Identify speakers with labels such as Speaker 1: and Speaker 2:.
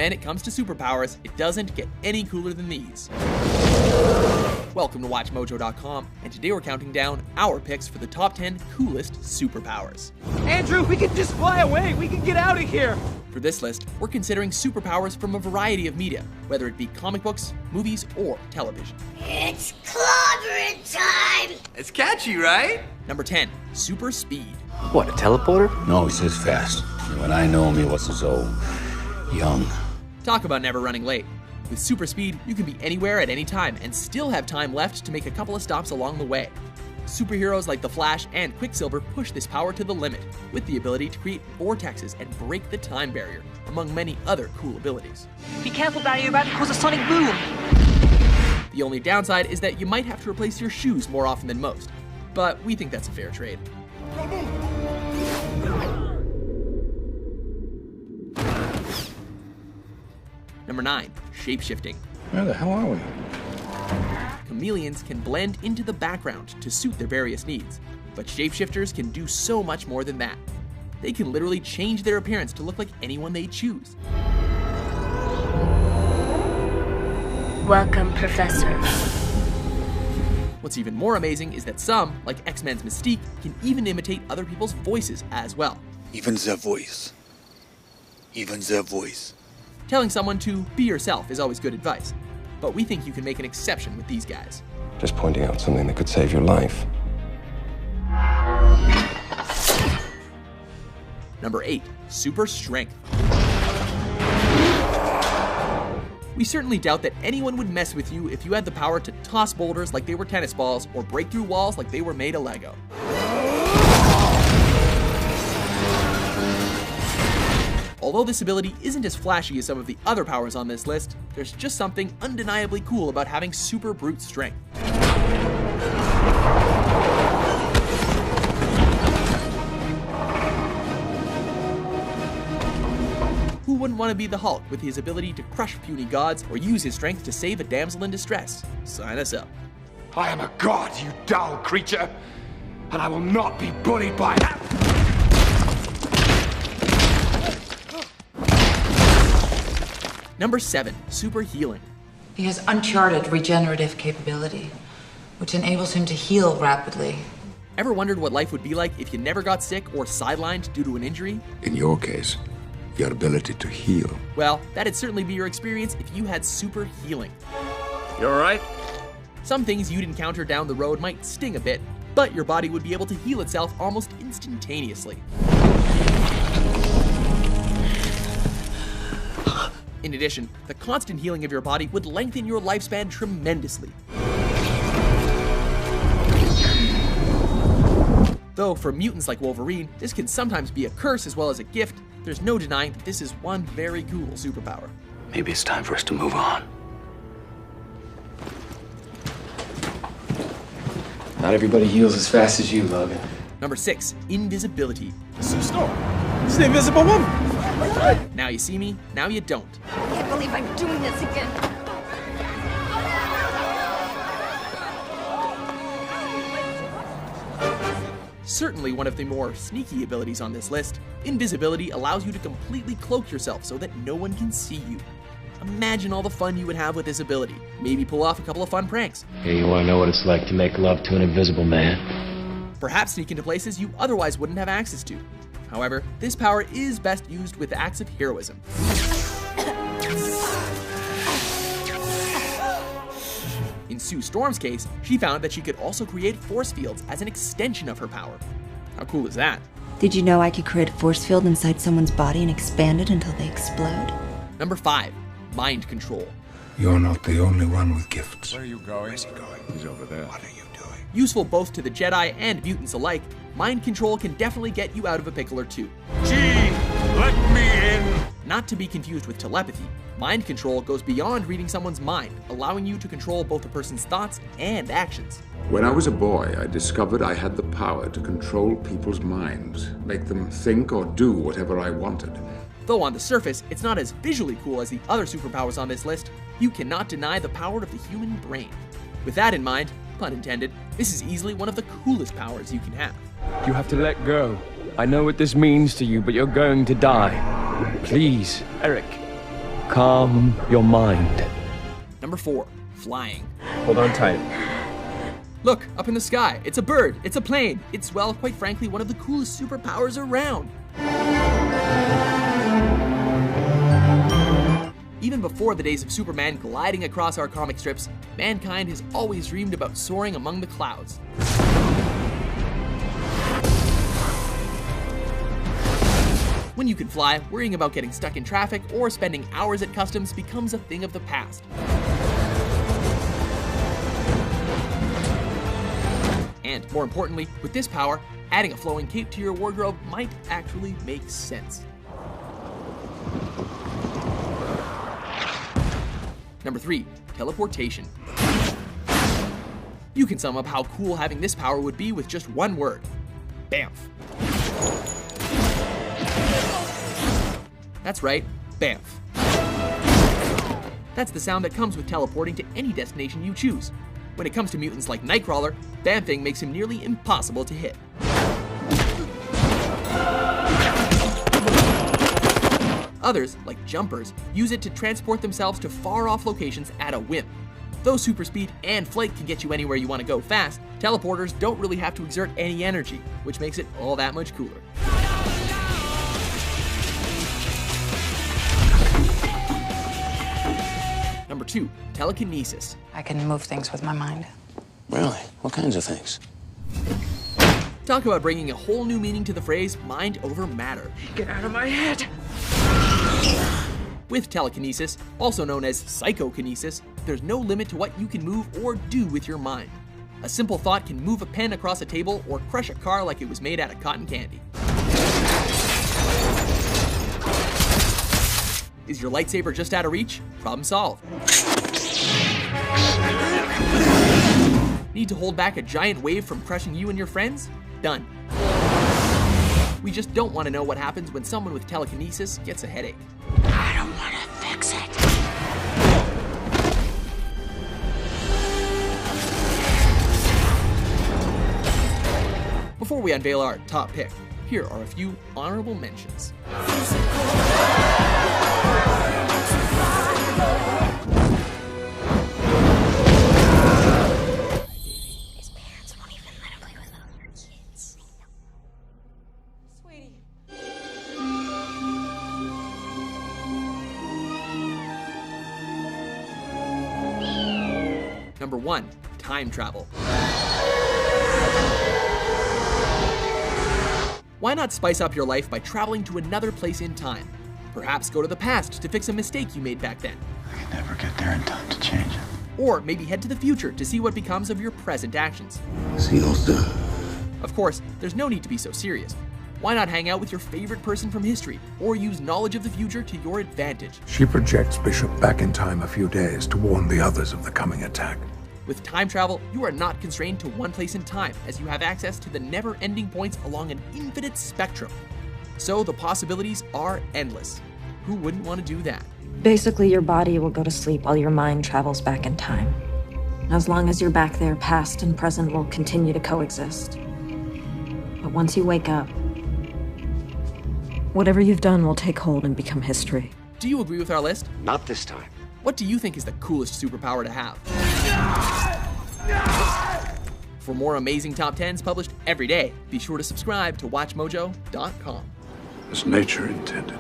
Speaker 1: when it comes to superpowers, it doesn't get any cooler than these. Welcome to WatchMojo.com, and today we're counting down our picks for the top 10 coolest superpowers.
Speaker 2: Andrew, we can just fly away! We can get out of here!
Speaker 1: For this list, we're considering superpowers from a variety of media, whether it be comic books, movies, or television.
Speaker 3: It's clobbering time!
Speaker 4: It's catchy, right?
Speaker 1: Number 10, super speed.
Speaker 5: What, a teleporter?
Speaker 6: No, he says fast. When I know him, he wasn't so young.
Speaker 1: Talk about never running late. With super speed, you can be anywhere at any time and still have time left to make a couple of stops along the way. Superheroes like The Flash and Quicksilver push this power to the limit, with the ability to create vortexes and break the time barrier, among many other cool abilities.
Speaker 7: Be careful, Barry, you're about to cause a sonic boom.
Speaker 1: The only downside is that you might have to replace your shoes more often than most, but we think that's a fair trade. Number 9, shapeshifting.
Speaker 6: Where the hell are we?
Speaker 1: Chameleons can blend into the background to suit their various needs, but shapeshifters can do so much more than that. They can literally change their appearance to look like anyone they choose.
Speaker 3: Welcome, Professor.
Speaker 1: What's even more amazing is that some, like X-Men's Mystique, can even imitate other people's voices as well.
Speaker 8: Even their voice. Even their voice.
Speaker 1: Telling someone to be yourself is always good advice, but we think you can make an exception with these guys.
Speaker 5: Just pointing out something that could save your life.
Speaker 1: Number 8, super strength. We certainly doubt that anyone would mess with you if you had the power to toss boulders like they were tennis balls or break through walls like they were made of Lego. Although this ability isn't as flashy as some of the other powers on this list, there's just something undeniably cool about having super brute strength. Who wouldn't want to be the Hulk with his ability to crush puny gods or use his strength to save a damsel in distress? Sign us up.
Speaker 9: I am a god, you dull creature, and I will not be bullied by that.
Speaker 1: Number 7, super healing.
Speaker 10: He has uncharted regenerative capability, which enables him to heal rapidly.
Speaker 1: Ever wondered what life would be like if you never got sick or sidelined due to an injury?
Speaker 8: In your case, your ability to heal.
Speaker 1: Well, that'd certainly be your experience if you had super healing.
Speaker 4: You alright?
Speaker 1: Some things you'd encounter down the road might sting a bit, but your body would be able to heal itself almost instantaneously. In addition, the constant healing of your body would lengthen your lifespan tremendously. Though for mutants like Wolverine, this can sometimes be a curse as well as a gift, there's no denying that this is one very cool superpower.
Speaker 6: Maybe it's time for us to move on.
Speaker 5: Not everybody heals as fast as you, Logan.
Speaker 1: Number 6, invisibility.
Speaker 2: Sue Storm, it's the Invisible Woman!
Speaker 1: Now you see me, now you don't.
Speaker 3: I can't believe I'm doing this again.
Speaker 1: Certainly one of the more sneaky abilities on this list, invisibility allows you to completely cloak yourself so that no one can see you. Imagine all the fun you would have with this ability. Maybe pull off a couple of fun pranks.
Speaker 5: Hey, you wanna know what it's like to make love to an invisible man?
Speaker 1: Perhaps sneak into places you otherwise wouldn't have access to. However, this power is best used with acts of heroism. In Sue Storm's case, she found that she could also create force fields as an extension of her power. How cool is that?
Speaker 11: Did you know I could create a force field inside someone's body and expand it until they explode?
Speaker 1: Number 5, mind control.
Speaker 8: You're not the only one with gifts.
Speaker 9: Where are you going?
Speaker 8: Where's he going? He's over there. What are you doing?
Speaker 1: Useful both to the Jedi and mutants alike, mind control can definitely get you out of a pickle or two.
Speaker 9: Gee, let me in!
Speaker 1: Not to be confused with telepathy, mind control goes beyond reading someone's mind, allowing you to control both a person's thoughts and actions.
Speaker 8: When I was a boy, I discovered I had the power to control people's minds, make them think or do whatever I wanted.
Speaker 1: Though on the surface, it's not as visually cool as the other superpowers on this list, you cannot deny the power of the human brain. With that in mind, pun intended, this is easily one of the coolest powers you can have.
Speaker 2: You have to let go. I know what this means to you, but you're going to die. Please, Eric, calm your mind.
Speaker 1: Number 4, flying.
Speaker 2: Hold on tight.
Speaker 1: Look, up in the sky. It's a bird. It's a plane. It's, well, quite frankly, one of the coolest superpowers around. Even before the days of Superman gliding across our comic strips, mankind has always dreamed about soaring among the clouds. When you can fly, worrying about getting stuck in traffic or spending hours at customs becomes a thing of the past. And more importantly, with this power, adding a flowing cape to your wardrobe might actually make sense. Number 3, teleportation. You can sum up how cool having this power would be with just one word: BAMF. That's right, BAMF. That's the sound that comes with teleporting to any destination you choose. When it comes to mutants like Nightcrawler, BAMFing makes him nearly impossible to hit. Others, like Jumpers, use it to transport themselves to far-off locations at a whim. Though super speed and flight can get you anywhere you want to go fast, teleporters don't really have to exert any energy, which makes it all that much cooler. Number 2, telekinesis.
Speaker 10: I can move things with my mind.
Speaker 6: Really? What kinds of things?
Speaker 1: Talk about bringing a whole new meaning to the phrase mind over matter.
Speaker 2: Get out of my head!
Speaker 1: With telekinesis, also known as psychokinesis, there's no limit to what you can move or do with your mind. A simple thought can move a pen across a table or crush a car like it was made out of cotton candy. Is your lightsaber just out of reach? Problem solved. Need to hold back a giant wave from crushing you and your friends? Done. We just don't want to know what happens when someone with telekinesis gets a headache.
Speaker 3: I don't want to fix it.
Speaker 1: Before we unveil our top pick, here are a few honorable mentions.
Speaker 3: His parents won't even let him play with other kids.
Speaker 10: Sweetie.
Speaker 1: Number 1, time travel. Why not spice up your life by traveling to another place in time? Perhaps go to the past to fix a mistake you made back then.
Speaker 6: I can never get there in time to change it.
Speaker 1: Or maybe head to the future to see what becomes of your present actions.
Speaker 6: See those two?
Speaker 1: Of course, there's no need to be so serious. Why not hang out with your favorite person from history, or use knowledge of the future to your advantage?
Speaker 12: She projects Bishop back in time a few days to warn the others of the coming attack.
Speaker 1: With time travel, you are not constrained to one place in time, as you have access to the never-ending points along an infinite spectrum. So the possibilities are endless. Who wouldn't want to do that?
Speaker 11: Basically, your body will go to sleep while your mind travels back in time. As long as you're back there, past and present will continue to coexist. But once you wake up, whatever you've done will take hold and become history.
Speaker 1: Do you agree with our list?
Speaker 9: Not this time.
Speaker 1: What do you think is the coolest superpower to have? For more amazing top 10s published every day, be sure to subscribe to WatchMojo.com.
Speaker 12: As nature intended.